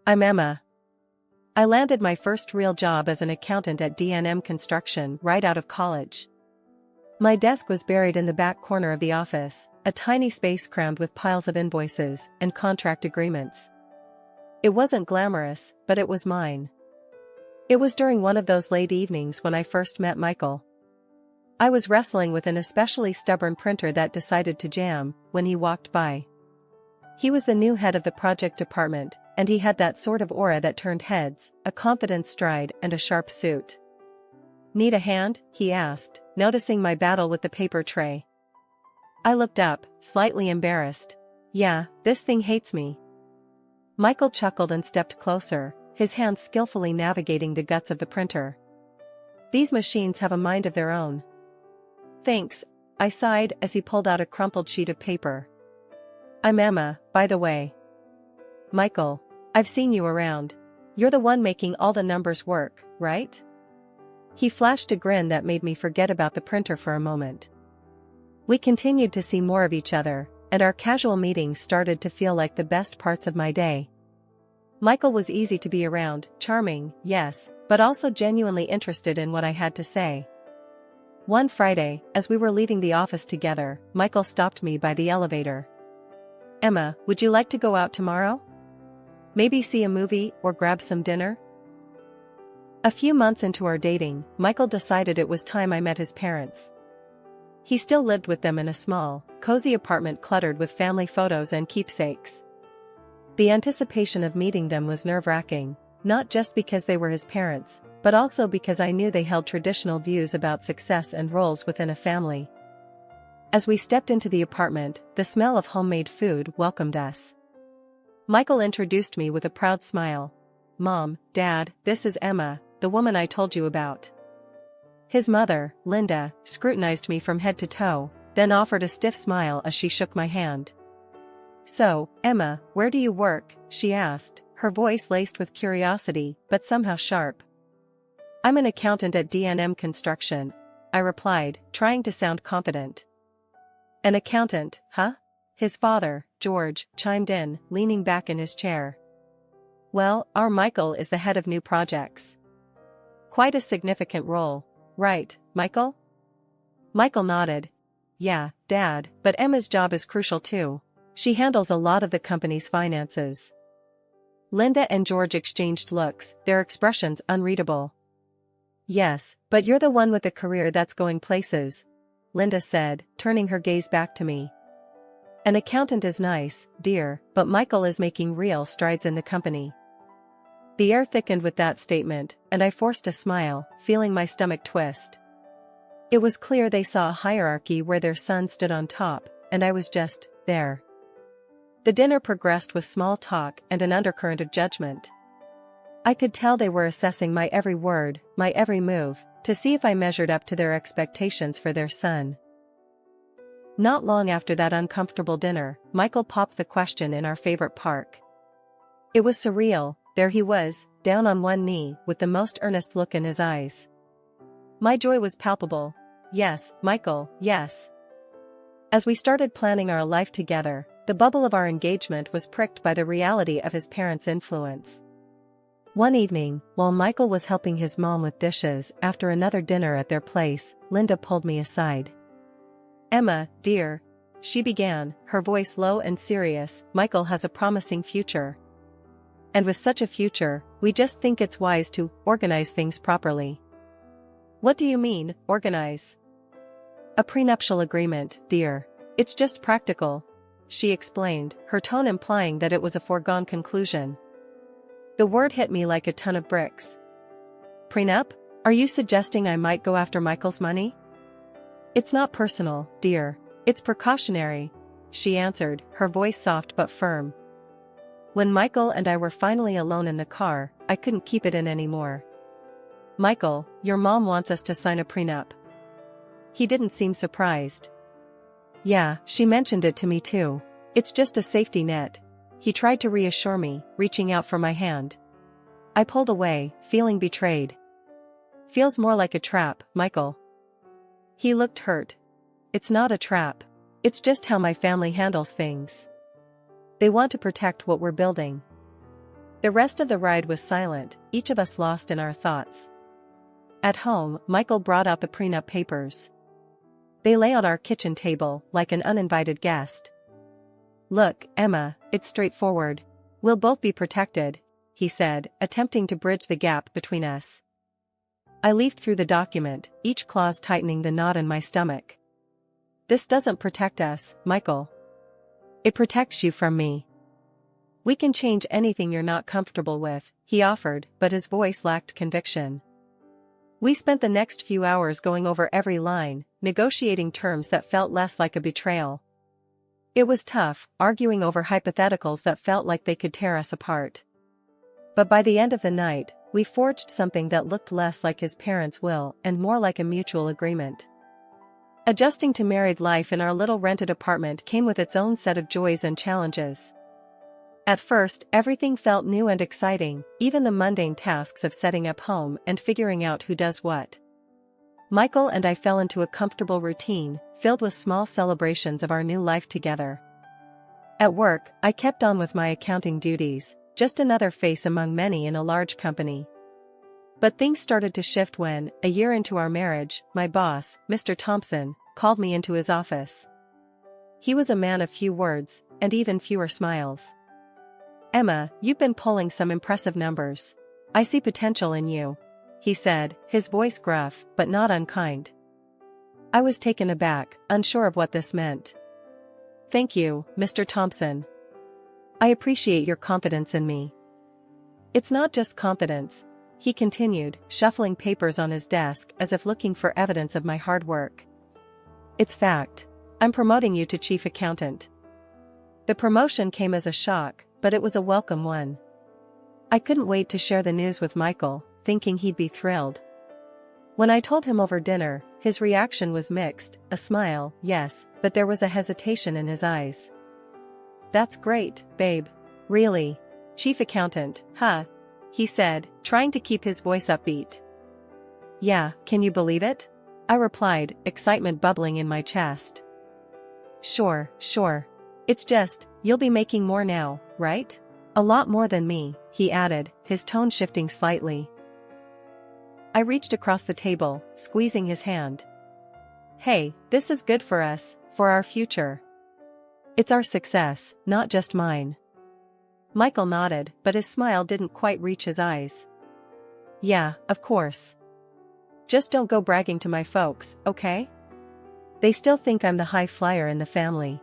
I'm Emma. I landed my first real job as an accountant at D&M Construction right out of college. My desk was buried in the back corner of the office, a tiny space crammed with piles of invoices and contract agreements. It wasn't glamorous, but it was mine. It was during one of those late evenings when I first met Michael. I was wrestling with an especially stubborn printer that decided to jam when he walked by. He was the new head of the project department, and he had that sort of aura that turned heads, a confident stride and a sharp suit. "Need a hand?" he asked, noticing my battle with the paper tray. I looked up, slightly embarrassed. "Yeah, this thing hates me." Michael chuckled and stepped closer, his hands skillfully navigating the guts of the printer. "These machines have a mind of their own." "Thanks," I sighed as he pulled out a crumpled sheet of paper. "I'm Emma, by the way." "Michael, I've seen you around. You're the one making all the numbers work, right?" He flashed a grin that made me forget about the printer for a moment. We continued to see more of each other, and our casual meetings started to feel like the best parts of my day. Michael was easy to be around, charming, yes, but also genuinely interested in what I had to say. One Friday, as we were leaving the office together, Michael stopped me by the elevator. "Emma, would you like to go out tomorrow? Maybe see a movie or grab some dinner?" A few months into our dating, Michael decided it was time I met his parents. He still lived with them in a small, cozy apartment cluttered with family photos and keepsakes. The anticipation of meeting them was nerve-wracking, not just because they were his parents, but also because I knew they held traditional views about success and roles within a family. As we stepped into the apartment, the smell of homemade food welcomed us. Michael introduced me with a proud smile. "Mom, Dad, this is Emma, the woman I told you about." His mother, Linda, scrutinized me from head to toe, then offered a stiff smile as she shook my hand. "So, Emma, where do you work?" she asked, her voice laced with curiosity, but somehow sharp. "I'm an accountant at D&M Construction," I replied, trying to sound confident. "An accountant, huh?" His father, George, chimed in, leaning back in his chair. "Well, our Michael is the head of new projects. Quite a significant role, right, Michael?" Michael nodded. "Yeah, Dad, but Emma's job is crucial too. She handles a lot of the company's finances." Linda and George exchanged looks, their expressions unreadable. "Yes, but you're the one with a career that's going places," Linda said, turning her gaze back to me. "An accountant is nice, dear, but Michael is making real strides in the company." The air thickened with that statement, and I forced a smile, feeling my stomach twist. It was clear they saw a hierarchy where their son stood on top, and I was just there. The dinner progressed with small talk and an undercurrent of judgment. I could tell they were assessing my every word, my every move, to see if I measured up to their expectations for their son. Not long after that uncomfortable dinner, Michael popped the question in our favorite park. It was surreal. There he was, down on one knee, with the most earnest look in his eyes. My joy was palpable. "Yes, Michael, yes." As we started planning our life together, the bubble of our engagement was pricked by the reality of his parents' influence. One evening, while Michael was helping his mom with dishes after another dinner at their place, Linda pulled me aside. "Emma, dear," she began, her voice low and serious, "Michael has a promising future. And with such a future, we just think it's wise to organize things properly." "What do you mean, organize?" "A prenuptial agreement, dear. It's just practical," she explained, her tone implying that it was a foregone conclusion. The word hit me like a ton of bricks. "Prenup? Are you suggesting I might go after Michael's money?" "It's not personal, dear. It's precautionary," she answered, her voice soft but firm. When Michael and I were finally alone in the car, I couldn't keep it in anymore. "Michael, your mom wants us to sign a prenup." He didn't seem surprised. "Yeah, she mentioned it to me too. It's just a safety net." He tried to reassure me, reaching out for my hand. I pulled away, feeling betrayed. "Feels more like a trap, Michael." He looked hurt. "It's not a trap. It's just how my family handles things. They want to protect what we're building." The rest of the ride was silent, each of us lost in our thoughts. At home, Michael brought out the prenup papers. They lay on our kitchen table, like an uninvited guest. "Look, Emma, it's straightforward. We'll both be protected," he said, attempting to bridge the gap between us. I leafed through the document, each clause tightening the knot in my stomach. "This doesn't protect us, Michael. It protects you from me. We can change anything you're not comfortable with," he offered, but his voice lacked conviction. We spent the next few hours going over every line, negotiating terms that felt less like a betrayal. It was tough, arguing over hypotheticals that felt like they could tear us apart. But by the end of the night, we forged something that looked less like his parents' will and more like a mutual agreement. Adjusting to married life in our little rented apartment came with its own set of joys and challenges. At first, everything felt new and exciting, even the mundane tasks of setting up home and figuring out who does what. Michael and I fell into a comfortable routine, filled with small celebrations of our new life together. At work, I kept on with my accounting duties, just another face among many in a large company. But things started to shift when, a year into our marriage, my boss, Mr. Thompson, called me into his office. He was a man of few words, and even fewer smiles. "Emma, you've been pulling some impressive numbers. I see potential in you," he said, his voice gruff, but not unkind. I was taken aback, unsure of what this meant. "Thank you, Mr. Thompson. I appreciate your confidence in me." "It's not just confidence," he continued, shuffling papers on his desk as if looking for evidence of my hard work. "It's fact. I'm promoting you to chief accountant." The promotion came as a shock, but it was a welcome one. I couldn't wait to share the news with Michael, thinking he'd be thrilled. When I told him over dinner, his reaction was mixed, a smile, yes, but there was a hesitation in his eyes. "That's great, babe. Really? Chief accountant, huh?" he said, trying to keep his voice upbeat. "Yeah, can you believe it?" I replied, excitement bubbling in my chest. Sure. It's just, you'll be making more now, right? "A lot more than me," he added, his tone shifting slightly. I reached across the table, squeezing his hand. "Hey, this is good for us, for our future. It's our success, not just mine." Michael nodded, but his smile didn't quite reach his eyes. "Yeah, of course. Just don't go bragging to my folks, okay? They still think I'm the high flyer in the family."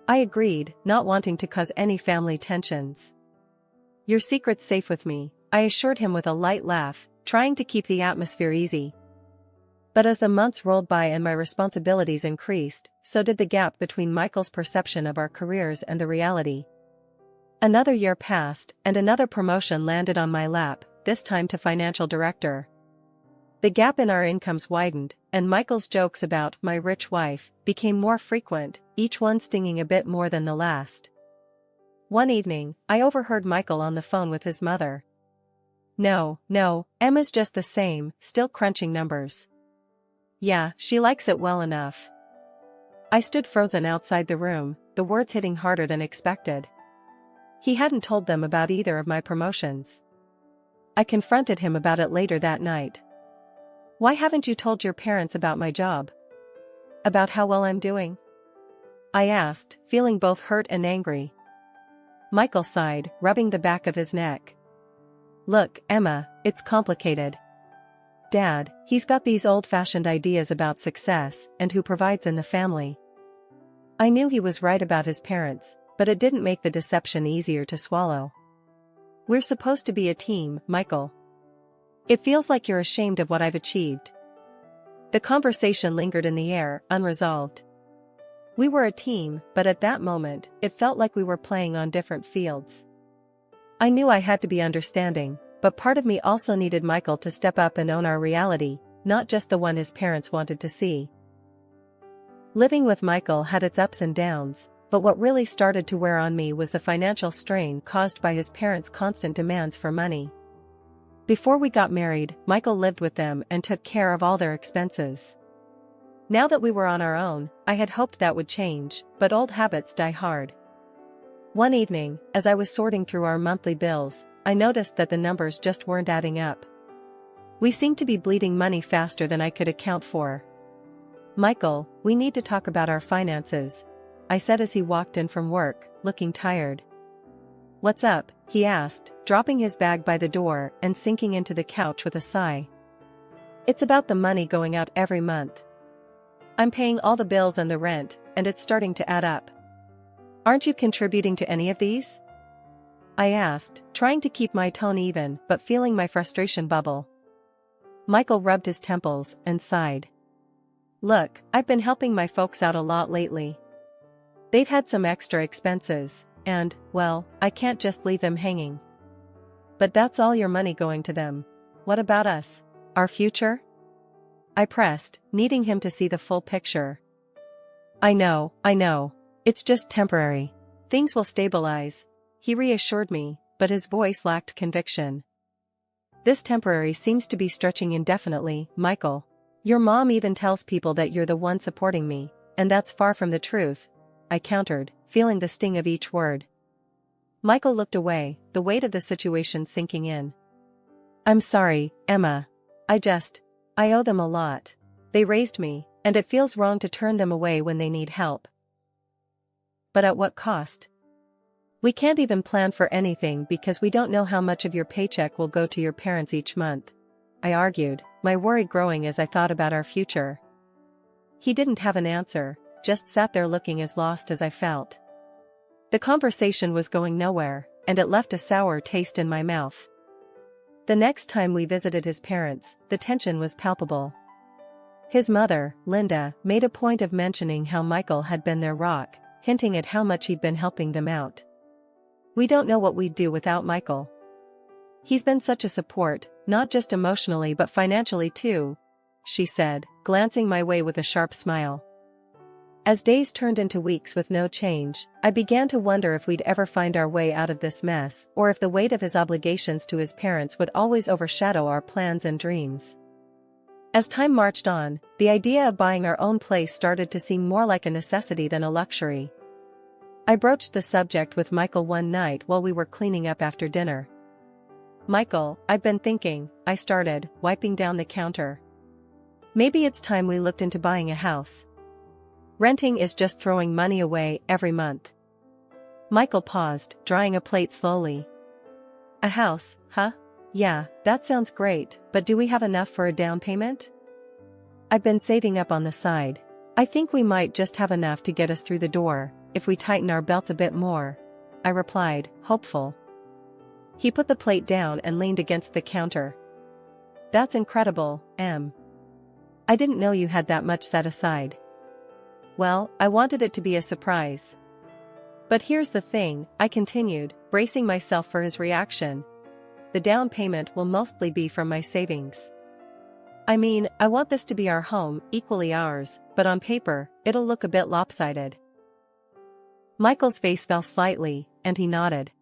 I agreed, not wanting to cause any family tensions. "Your secret's safe with me," I assured him with a light laugh, trying to keep the atmosphere easy. But as the months rolled by and my responsibilities increased, so did the gap between Michael's perception of our careers and the reality. Another year passed, and another promotion landed on my lap, this time to financial director. The gap in our incomes widened, and Michael's jokes about my rich wife became more frequent, each one stinging a bit more than the last. One evening, I overheard Michael on the phone with his mother. No, Emma's just the same, still crunching numbers. Yeah, she likes it well enough." I stood frozen outside the room, the words hitting harder than expected. He hadn't told them about either of my promotions. I confronted him about it later that night. "Why haven't you told your parents about my job? About how well I'm doing?" I asked, feeling both hurt and angry. Michael sighed, rubbing the back of his neck. "Look, Emma, it's complicated. Dad, he's got these old-fashioned ideas about success and who provides in the family." I knew he was right about his parents, but it didn't make the deception easier to swallow. "We're supposed to be a team, Michael. It feels like you're ashamed of what I've achieved." The conversation lingered in the air, unresolved. We were a team, but at that moment, it felt like we were playing on different fields. I knew I had to be understanding, but part of me also needed Michael to step up and own our reality, not just the one his parents wanted to see. Living with Michael had its ups and downs, but what really started to wear on me was the financial strain caused by his parents' constant demands for money. Before we got married, Michael lived with them and took care of all their expenses. Now that we were on our own, I had hoped that would change, but old habits die hard. One evening, as I was sorting through our monthly bills, I noticed that the numbers just weren't adding up. We seemed to be bleeding money faster than I could account for. "Michael, we need to talk about our finances," I said as he walked in from work, looking tired. "What's up?" he asked, dropping his bag by the door and sinking into the couch with a sigh. "It's about the money going out every month. I'm paying all the bills and the rent, and it's starting to add up. Aren't you contributing to any of these?" I asked, trying to keep my tone even but feeling my frustration bubble. Michael rubbed his temples and sighed. "Look, I've been helping my folks out a lot lately. They've had some extra expenses, and, well, I can't just leave them hanging." "But that's all your money going to them. What about us? Our future?" I pressed, needing him to see the full picture. I know. It's just temporary. Things will stabilize," he reassured me, but his voice lacked conviction. "This temporary seems to be stretching indefinitely, Michael. Your mom even tells people that you're the one supporting me, and that's far from the truth," I countered, feeling the sting of each word. Michael looked away, the weight of the situation sinking in. "I'm sorry, Emma. I owe them a lot. They raised me, and it feels wrong to turn them away when they need help." "But at what cost? We can't even plan for anything because we don't know how much of your paycheck will go to your parents each month," I argued, my worry growing as I thought about our future. He didn't have an answer, just sat there looking as lost as I felt. The conversation was going nowhere, and it left a sour taste in my mouth. The next time we visited his parents, the tension was palpable. His mother, Linda, made a point of mentioning how Michael had been their rock, hinting at how much he'd been helping them out. "We don't know what we'd do without Michael. He's been such a support, not just emotionally but financially too," she said, glancing my way with a sharp smile. As days turned into weeks with no change, I began to wonder if we'd ever find our way out of this mess, or if the weight of his obligations to his parents would always overshadow our plans and dreams. As time marched on, the idea of buying our own place started to seem more like a necessity than a luxury. I broached the subject with Michael one night while we were cleaning up after dinner. "Michael, I've been thinking," I started, wiping down the counter. "Maybe it's time we looked into buying a house. Renting is just throwing money away every month." Michael paused, drying a plate slowly. "A house, huh? Yeah, that sounds great, but do we have enough for a down payment?" "I've been saving up on the side. I think we might just have enough to get us through the door, if we tighten our belts a bit more," I replied, hopeful. He put the plate down and leaned against the counter. "That's incredible, Em. I didn't know you had that much set aside." "Well, I wanted it to be a surprise. But here's the thing," I continued, bracing myself for his reaction. "The down payment will mostly be from my savings. I mean, I want this to be our home, equally ours, but on paper, it'll look a bit lopsided." Michael's face fell slightly, and he nodded.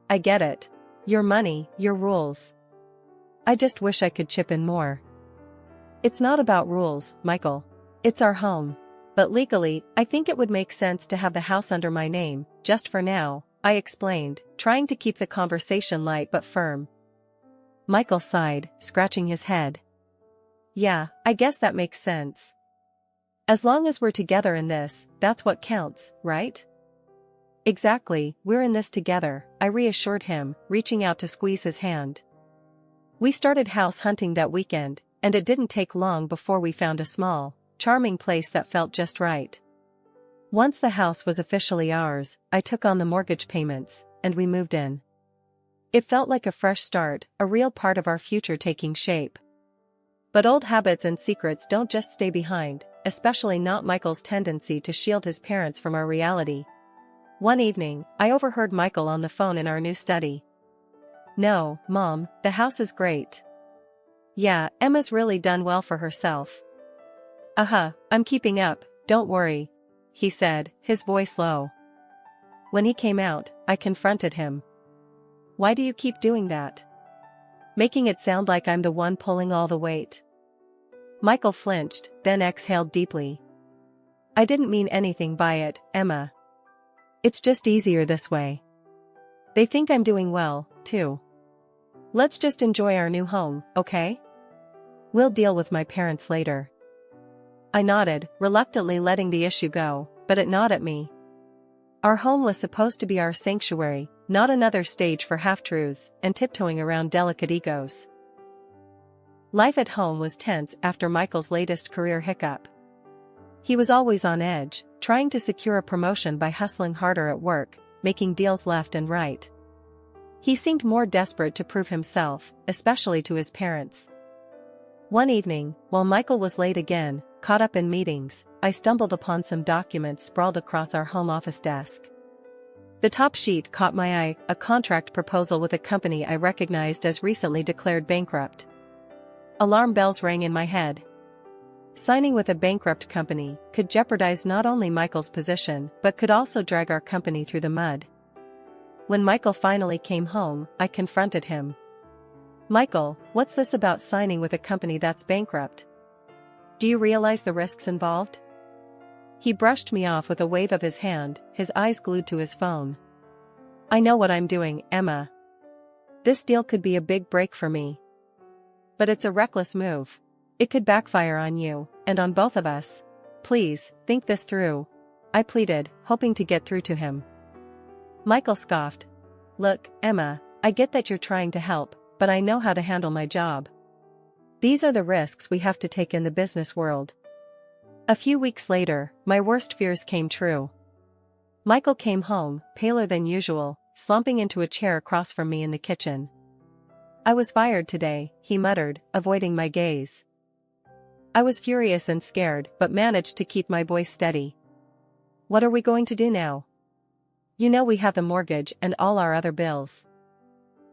"I get it. Your money, your rules. I just wish I could chip in more." "It's not about rules, Michael. It's our home. But legally, I think it would make sense to have the house under my name, just for now," I explained, trying to keep the conversation light but firm. Michael sighed, scratching his head. "Yeah, I guess that makes sense. As long as we're together in this, that's what counts, right?" "Exactly, we're in this together," I reassured him, reaching out to squeeze his hand. We started house hunting that weekend, and it didn't take long before we found a small, charming place that felt just right. Once the house was officially ours, I took on the mortgage payments, and we moved in. It felt like a fresh start, a real part of our future taking shape. But old habits and secrets don't just stay behind, especially not Michael's tendency to shield his parents from our reality. One evening, I overheard Michael on the phone in our new study. "No, Mom, the house is great. Yeah, Emma's really done well for herself." I'm keeping up, don't worry," he said, his voice low. When he came out, I confronted him. "Why do you keep doing that? Making it sound like I'm the one pulling all the weight." Michael flinched, then exhaled deeply. "I didn't mean anything by it, Emma. It's just easier this way. They think I'm doing well, too. Let's just enjoy our new home, okay? We'll deal with my parents later. I nodded, reluctantly letting the issue go, but it gnawed at me. Our home was supposed to be our sanctuary, not another stage for half-truths and tiptoeing around delicate egos. Life at home was tense after Michael's latest career hiccup. He was always on edge, trying to secure a promotion by hustling harder at work, making deals left and right. He seemed more desperate to prove himself, especially to his parents. One evening, while Michael was late again, caught up in meetings, I stumbled upon some documents sprawled across our home office desk. The top sheet caught my eye, a contract proposal with a company I recognized as recently declared bankrupt. Alarm bells rang in my head. Signing with a bankrupt company could jeopardize not only Michael's position but could also drag our company through the mud. When Michael finally came home, I confronted him. "Michael, what's this about signing with a company that's bankrupt? Do you realize the risks involved?" He brushed me off with a wave of his hand, his eyes glued to his phone. "I know what I'm doing, Emma. This deal could be a big break for me. But it's a reckless move. It could backfire on you, and on both of us. Please, think this through," I pleaded, hoping to get through to him. Michael scoffed. "Look, Emma, I get that you're trying to help, but I know how to handle my job. These are the risks we have to take in the business world." A few weeks later, my worst fears came true. Michael came home, paler than usual, slumping into a chair across from me in the kitchen. "I was fired today," he muttered, avoiding my gaze. I was furious and scared but managed to keep my voice steady. "What are we going to do now? You know we have the mortgage and all our other bills."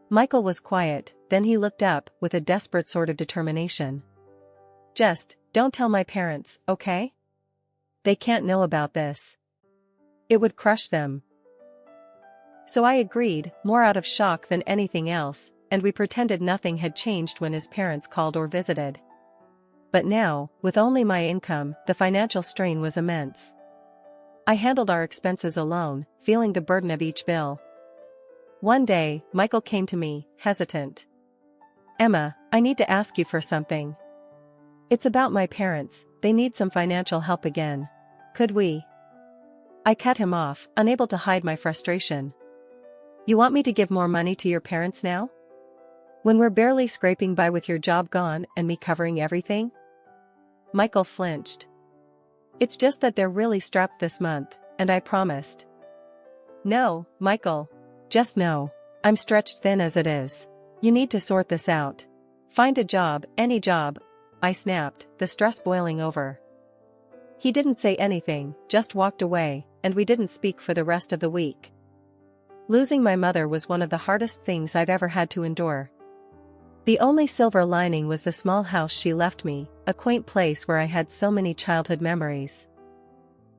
Michael was quiet, then he looked up with a desperate sort of determination. "Just, don't tell my parents, okay? They can't know about this. It would crush them." So I agreed, more out of shock than anything else, and we pretended nothing had changed when his parents called or visited. But now, with only my income, the financial strain was immense. I handled our expenses alone, feeling the burden of each bill. One day, Michael came to me, hesitant. "Emma, I need to ask you for something. It's about my parents, they need some financial help again. Could we?" I cut him off, unable to hide my frustration. "You want me to give more money to your parents now? When we're barely scraping by with your job gone and me covering everything?" Michael flinched. "It's just that they're really strapped this month, and I promised." "No, Michael. Just no. I'm stretched thin as it is. You need to sort this out. Find a job, any job," I snapped, the stress boiling over. He didn't say anything, just walked away, and we didn't speak for the rest of the week. Losing my mother was one of the hardest things I've ever had to endure. The only silver lining was the small house she left me, a quaint place where I had so many childhood memories.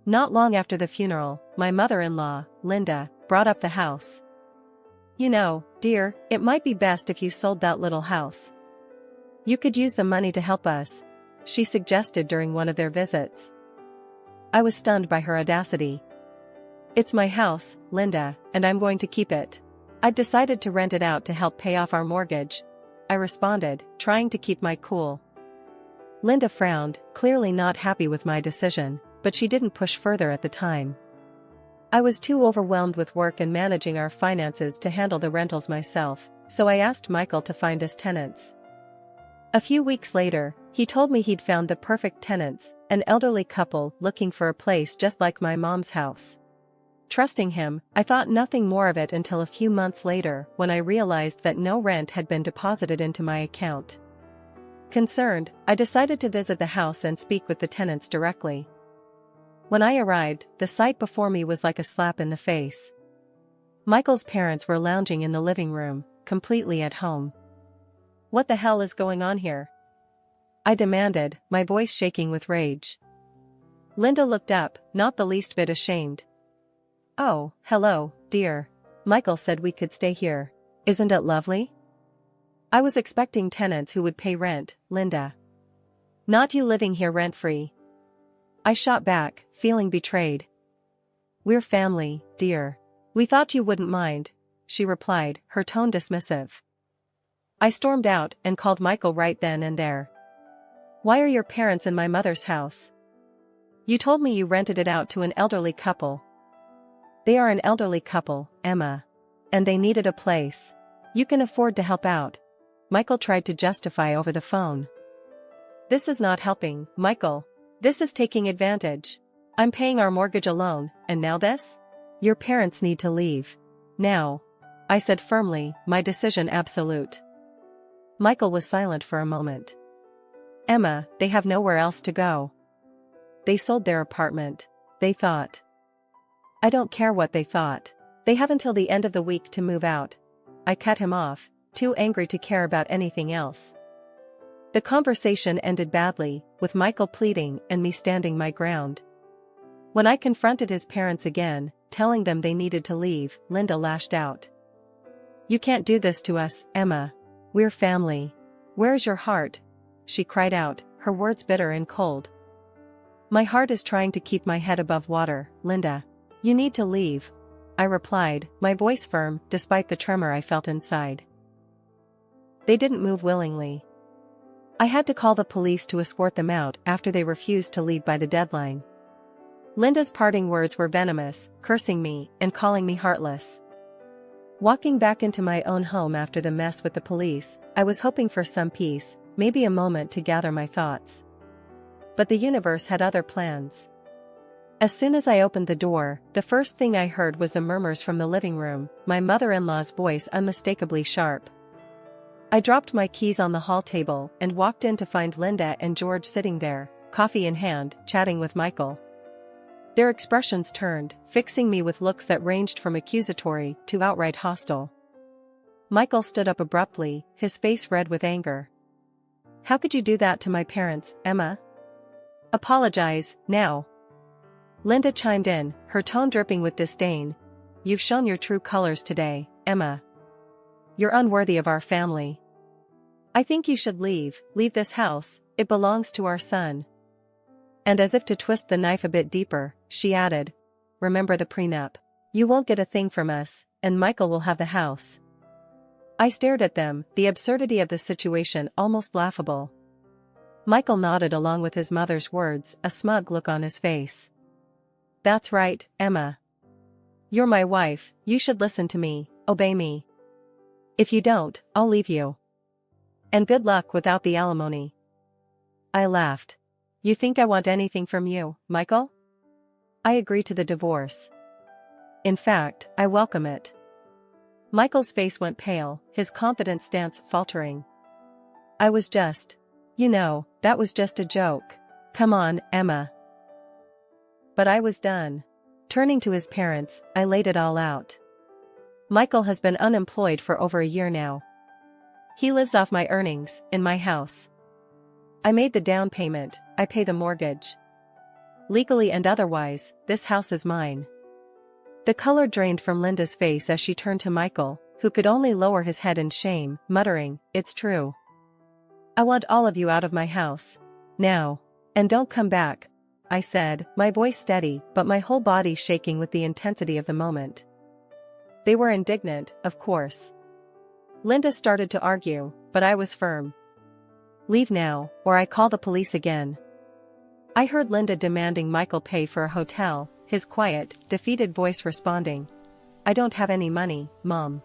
Not long after the funeral, my mother-in-law, Linda, brought up the house. "You know, dear, it might be best if you sold that little house. You could use the money to help us," she suggested during one of their visits. I was stunned by her audacity. "It's my house, Linda, and I'm going to keep it. I've decided to rent it out to help pay off our mortgage," I responded, trying to keep my cool. Linda frowned, clearly not happy with my decision, but she didn't push further at the time. I was too overwhelmed with work and managing our finances to handle the rentals myself, so I asked Michael to find us tenants. A few weeks later, he told me he'd found the perfect tenants, an elderly couple looking for a place just like my mom's house. Trusting him, I thought nothing more of it until a few months later when I realized that no rent had been deposited into my account. Concerned, I decided to visit the house and speak with the tenants directly. When I arrived, the sight before me was like a slap in the face. Michael's parents were lounging in the living room, completely at home. "What the hell is going on here?" I demanded, my voice shaking with rage. Linda looked up, not the least bit ashamed. "Oh, hello, dear. Michael said we could stay here. Isn't it lovely?" I was expecting tenants who would pay rent, Linda. Not you living here rent-free. I shot back, feeling betrayed. We're family, dear. We thought you wouldn't mind, she replied, her tone dismissive. I stormed out and called Michael right then and there. Why are your parents in my mother's house? You told me you rented it out to an elderly couple. They are an elderly couple, Emma. And they needed a place. You can afford to help out. Michael tried to justify over the phone. This is not helping, Michael. This is taking advantage. I'm paying our mortgage alone, and now this? Your parents need to leave. Now. I said firmly, my decision absolute. Michael was silent for a moment. Emma, they have nowhere else to go. They sold their apartment. They thought. I don't care what they thought. They have until the end of the week to move out. I cut him off, too angry to care about anything else. The conversation ended badly, with Michael pleading and me standing my ground. When I confronted his parents again, telling them they needed to leave, Linda lashed out. You can't do this to us, Emma. We're family. Where's your heart? She cried out, her words bitter and cold. My heart is trying to keep my head above water, Linda. You need to leave. I replied, my voice firm, despite the tremor I felt inside. They didn't move willingly. I had to call the police to escort them out after they refused to leave by the deadline. Linda's parting words were venomous, cursing me and calling me heartless. Walking back into my own home after the mess with the police, I was hoping for some peace, maybe a moment to gather my thoughts. But the universe had other plans. As soon as I opened the door, the first thing I heard was the murmurs from the living room, my mother-in-law's voice unmistakably sharp. I dropped my keys on the hall table and walked in to find Linda and George sitting there, coffee in hand, chatting with Michael. Their expressions turned, fixing me with looks that ranged from accusatory to outright hostile. Michael stood up abruptly, his face red with anger. How could you do that to my parents, Emma? Apologize, now. Linda chimed in, her tone dripping with disdain. You've shown your true colors today, Emma. You're unworthy of our family. I think you should leave this house, it belongs to our son. And as if to twist the knife a bit deeper, she added, remember the prenup. You won't get a thing from us, and Michael will have the house. I stared at them, the absurdity of the situation almost laughable. Michael nodded along with his mother's words, a smug look on his face. That's right, Emma. You're my wife, you should listen to me, obey me. If you don't, I'll leave you. And good luck without the alimony. I laughed. You think I want anything from you, Michael? I agree to the divorce. In fact, I welcome it. Michael's face went pale, his confident stance faltering. I was just. That was just a joke. Come on, Emma. But I was done. Turning to his parents, I laid it all out. Michael has been unemployed for over a year now. He lives off my earnings, in my house. I made the down payment, I pay the mortgage. Legally and otherwise, this house is mine. The color drained from Linda's face as she turned to Michael, who could only lower his head in shame, muttering, It's true. I want all of you out of my house. Now. And don't come back, I said, my voice steady but my whole body shaking with the intensity of the moment. They were indignant, of course. Linda started to argue, but I was firm. Leave now, or I call the police again. I heard Linda demanding Michael pay for a hotel, his quiet, defeated voice responding, I don't have any money, Mom.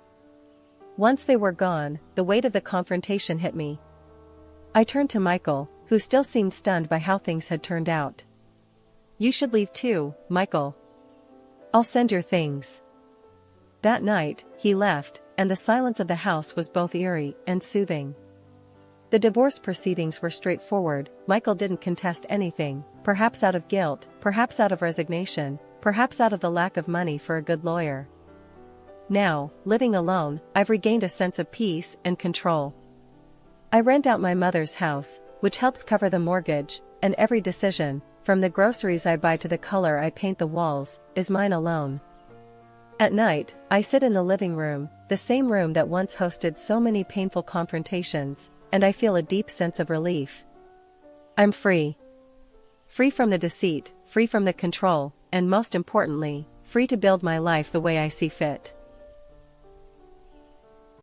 Once they were gone, the weight of the confrontation hit me. I turned to Michael, who still seemed stunned by how things had turned out. You should leave too, Michael. I'll send your things. That night, he left, and the silence of the house was both eerie and soothing. The divorce proceedings were straightforward. Michael didn't contest anything, perhaps out of guilt, perhaps out of resignation, perhaps out of the lack of money for a good lawyer. Now, living alone, I've regained a sense of peace and control. I rent out my mother's house, which helps cover the mortgage, and every decision, from the groceries I buy to the color I paint the walls, is mine alone. At night, I sit in the living room, the same room that once hosted so many painful confrontations, and I feel a deep sense of relief. I'm free. Free from the deceit, free from the control, and most importantly, free to build my life the way I see fit.